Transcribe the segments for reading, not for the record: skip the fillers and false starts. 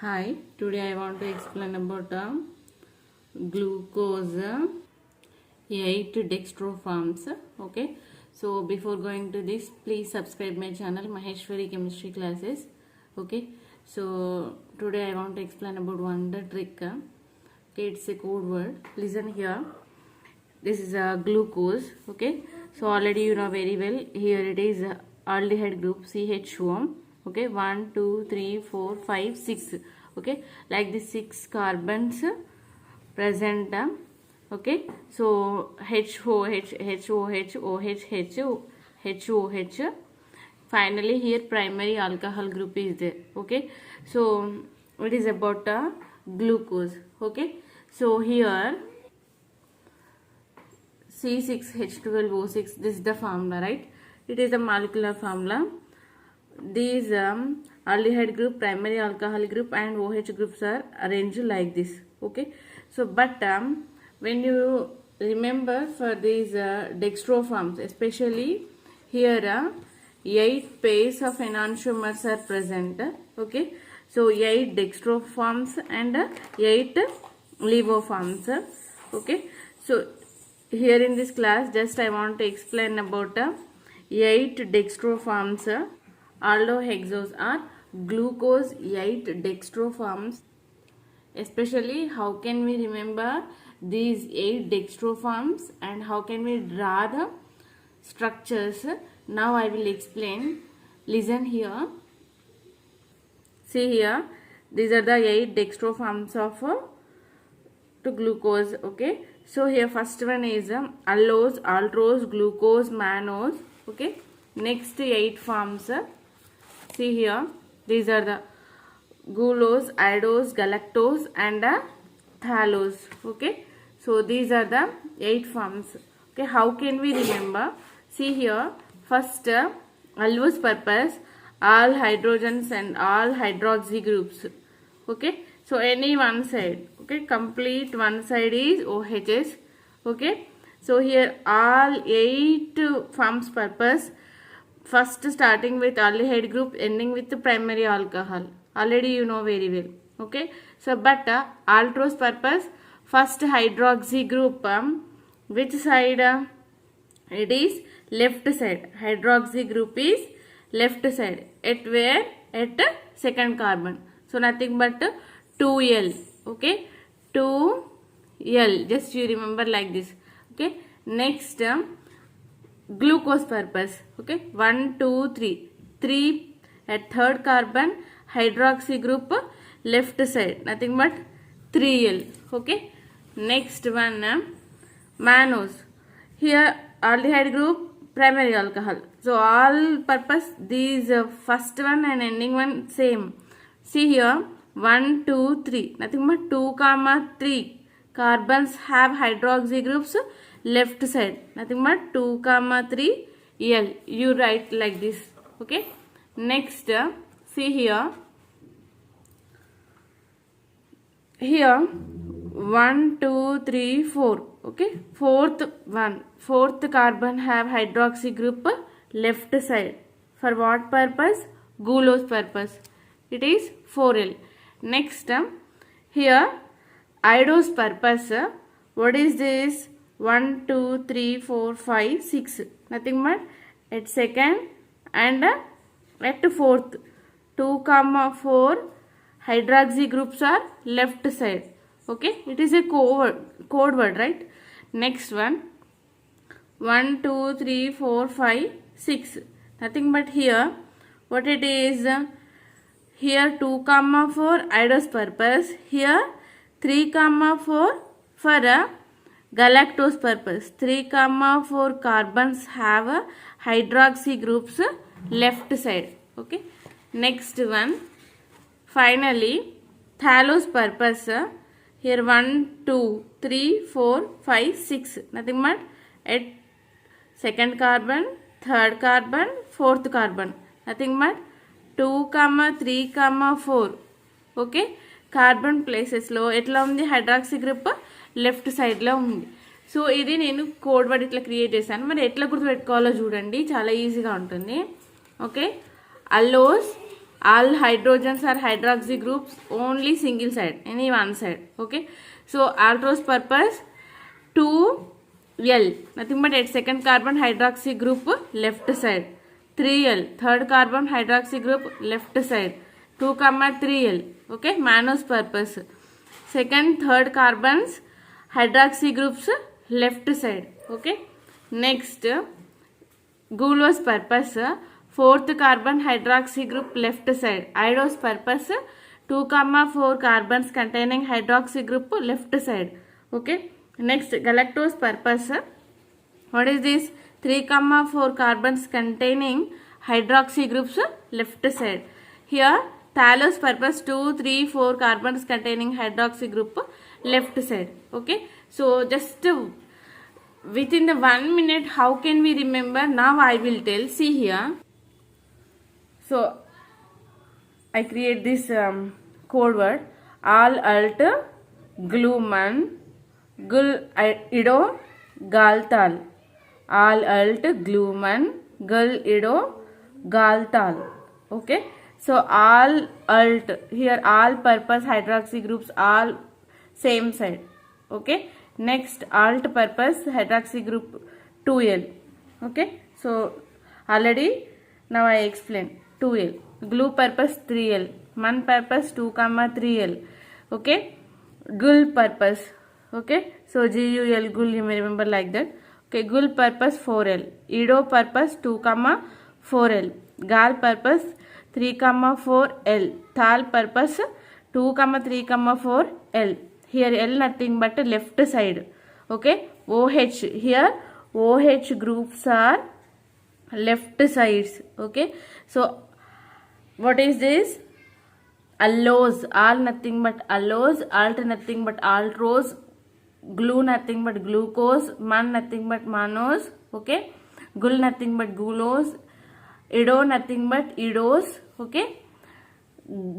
Hi, today I want to explain about glucose 8 dextroforms. Okay, so before going to this, please subscribe my channel Maheshwari Chemistry Classes. Okay, so today I want to explain about wonder trick. Okay, it's a code word. Listen here. This is a glucose. Okay, so already you know very well. Here it is aldehyde group CHO. Okay, 1 2 3 4 5 6. Okay, like the 6 carbons present. Okay, so HOH HOH OH HOH. Finally here primary alcohol group is there. Okay, so it is about glucose. Okay, so here C6H12O6, this is the formula, right? It is the molecular formula. These aldehyde group, primary alcohol group and OH groups are arranged like this. Okay, so but when you remember for these dextroforms, especially here 8 pairs of enantiomers are present. Okay, so 8 dextroforms and 8 levoforms. Okay, so here in this class just I want to explain about 8 dextroforms. Aldohexose are glucose 8 dextroforms. Especially how can we remember these 8 dextroforms and how can we draw the structures. Now I will explain. Listen here. See here, these are the 8 dextroforms of to glucose. Okay, so here first one is allose, aldose, glucose, mannose. Okay, next 8 forms. See here, these are the glucose, idose, galactose and thallose. Okay, so these are the 8 forms. Okay, how can we remember? See here, first allose purpose, all hydrogens and all hydroxy groups. Okay, so any one side. Okay, complete one side is OHs. Okay, so here all 8 forms purpose. First starting with aldehyde group, ending with the primary alcohol. Already you know very well. Okay, so but aldose purpose, first hydroxy group, which side? It is left side. Hydroxy group is left side. At where? At second carbon. So nothing but 2L. Okay, 2L. Just you remember like this. Okay, next glucose purpose. Okay, 1 2 3 3 at third carbon, hydroxy group left side, nothing but 3L. Okay, next one mannose. Here aldehyde group, primary alcohol. So all purpose these first one and ending one same. See here 1 2 3, nothing but 2 3 carbons have hydroxy groups left side, nothing but 2 3 L. You write like this. Okay, next see here 1 2 3 4. Okay, fourth carbon have hydroxy group left side. For what purpose? Glucose purpose. It is 4L. Next here idose purpose. What is this? 1 2 3 4 5 6, nothing but at second and at fourth 2 4 hydroxy groups are left side. Okay, it is a code word, right? Next one 1 2 3 4 5 6, nothing but here what it is? Here 2 4 idose purpose, here 3 4 for galactose purpose. 3 4 carbons have hydroxy groups left side. Okay, next one finally thallose purpose. Here 1 2 3 4 5 6, nothing but at second carbon, third carbon, fourth carbon, nothing but 2 3 4. Okay, carbon ప్లేసెస్లో ఎట్లా ఉంది? Hydroxy group left సైడ్లో ఉంది. So ఇది నేను code word ఇట్లా create చేశాను. మరి ఎట్లా గుర్తుపెట్టుకోవాలో చూడండి, చాలా ఈజీగా ఉంటుంది. ఓకే, అల్లోస్ All hydrogens are hydroxy groups, only single side, any one side. Okay. So aldose purpose 2L, nothing but at second carbon hydroxy group left side. 3L, third carbon hydroxy group left side. 2, 3L. Okay, mannose purpose. Second, third carbons hydroxy groups left side. Okay. Next, gulose purpose, fourth carbon hydroxy group left side. Idose purpose 2, 4 carbons containing hydroxy group left side. Okay. Next, galactose purpose, what is this? 3, 4 carbons containing hydroxy groups left side. Here thallose purpose 2, 3, 4 carbons containing hydroxy group left side. Okay. So just within the 1 minute, how can we remember? Now I will tell. See here. So I create this code word. All alt gluman gul ido galtal. All alt gluman gul ido galtal. Okay. So all alt, here all purpose hydroxy groups all same side. Okay. Next, alt purpose hydroxy group 2L. Okay. So already now I explain 2L. Glue purpose 3L. Man purpose 2, 3L. Okay. Gul purpose. Okay. So GUL gul, you may remember like that. Okay. Gul purpose 4L. Ido purpose 2, 4L. Gal purpose 3, 4L. Thal purpose 2, 3, 4L. Here L nothing but left side. Okay. OH, here OH groups are left sides. Okay. So what is this? Allose, all nothing but allose, alt nothing but aldose, glue nothing but glucose, man nothing but mannose. Okay. Gul nothing but gulose, ido nothing but idose. Okay.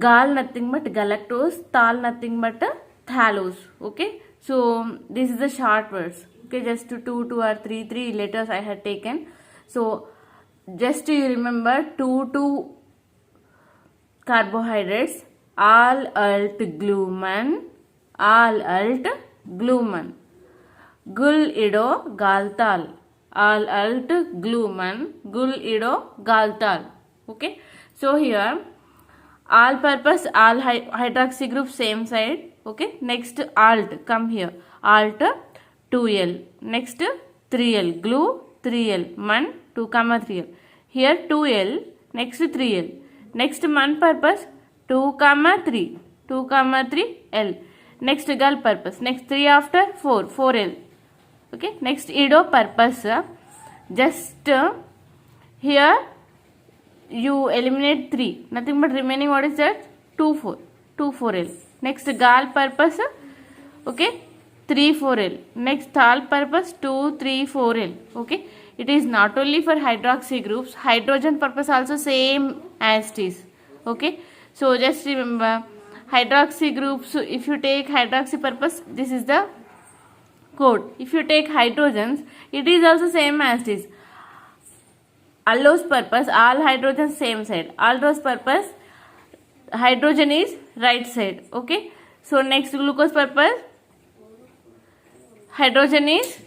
Gal nothing but galactose, thal nothing but thallose. Okay. So this is the short words. Okay, just 2 or 3 letters I had taken. So just you remember 2 carbohydrates. All alt gluman, all alt gluman. Gul ido galtal. All alt gluman, gul ido galtal. Okay. So here all purpose, all hydroxy group same side. Okay. Next, alt, come here. Alt 2L. Next 3L. Glue 3L. Man 2, 3L. Here 2L. Next 3L. Next man purpose 2, 3. 2, 3L. Next gal purpose. Next 3 after 4L. Okay. Next ido purpose. Just here you eliminate 3. Nothing but remaining, what is that? 2, 4L. Next gal purpose. Okay. 3, 4L. Next thal purpose 2, 3, 4L. Okay. It is not only for hydroxy groups. Hydrogen purpose also same as it is. Okay. So just remember hydroxy groups. So if you take hydroxy purpose, this is the code. If you take hydrogens, it is also same as it is. Allose purpose, all hydrogens same side. Aldose purpose, hydrogen is right side. Okay. So next glucose purpose, hydrogen is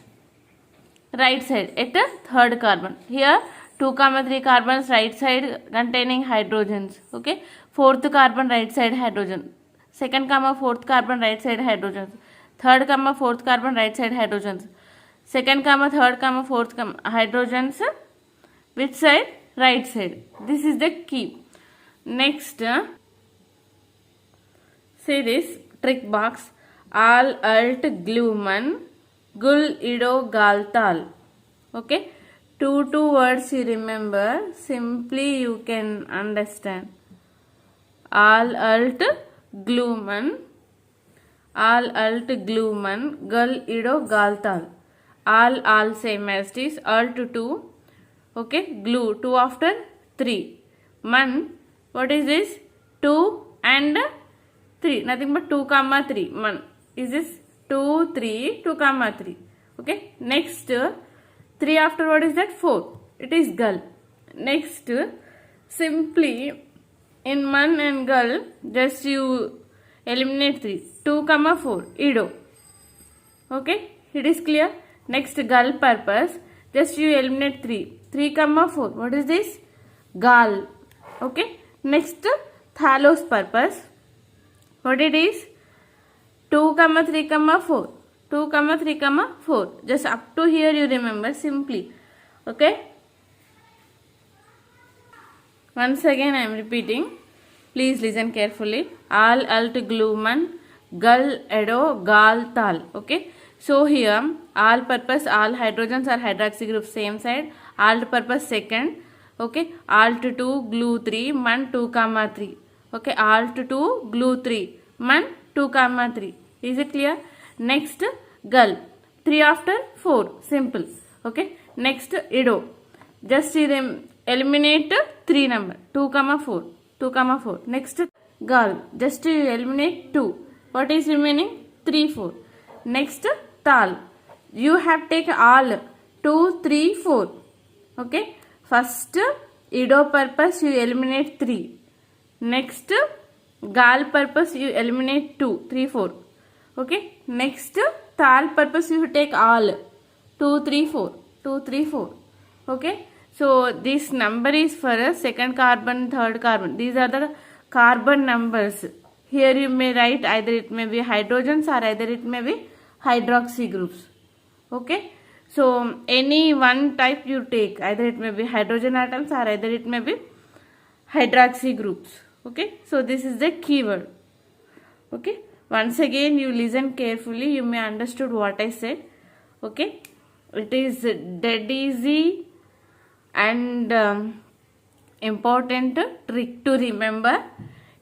right side at the third carbon. Here 2, 3 carbons right side containing hydrogens. Okay. Fourth carbon right side hydrogen. Second, fourth carbon right side hydrogens. Third, fourth carbon right side hydrogens. Second, third, fourth hydrogens. Which side? Right side. This is the key. Next, say this trick box. All alt gluman gul ido galtal. Okay. 2 words you remember. Simply you can understand. All alt gluman. All alt gluman gul ido galtal. All same as this. Alt 2. Okay, glue 2 after 3. Man, what is this? 2 and 3. Nothing but 2, 3. Man, is this 2, 3, 2, 3. Okay, next 3 after what is that? 4. It is gull. Next, simply In man and girl, just you eliminate 3. 2, 4, ido. Okay, it is clear. Next, girl purpose, just you eliminate 3. 3, 4. What is this? Gal. Okay. Next, thalos purpose. What it is? 2, 3, 4. 2, 3, 4. Just up to here you remember simply. Okay. Once again I am repeating. Please listen carefully. Al, alt, gluman, gal, edo, gal, tal. Okay. So here all purpose, all hydrogens are hydroxy group same side. Alt purpose second. Okay. Alt 2, glue 3, man 2, 3. Okay. Alt 2, glue 3, man 2, 3. Is it clear? Next, gal. 3 after 4. Simple. Okay. Next, ido. Just eliminate 3 number. 2, 4. 2, 4. Next, gal. Just eliminate 2. What is remaining? 3, 4. Next, tal. You have take all. 2, 3, 4. Okay. First, ido purpose you eliminate 3. Next, gal purpose you eliminate 2, 3, 4. Okay. Next, tal purpose you take all. 2, 3, 4. 2, 3, 4. Okay. So this number is for a second carbon, third carbon. These are the carbon numbers. Here you may write either it may be hydrogens or either it may be hydroxy groups. Okay. So any one type you take, either it may be hydrogen atoms or either it may be hydroxy groups. Okay. So this is the keyword. Okay. Once again you listen carefully. You may understood what I said. Okay. It is dead easy and important trick to remember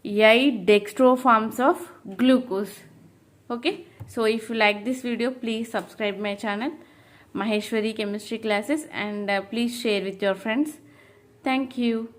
8 dextro forms of glucose. Okay. So if you like this video, please subscribe my channel Maheshwari Chemistry Classes and please share with your friends. Thank you.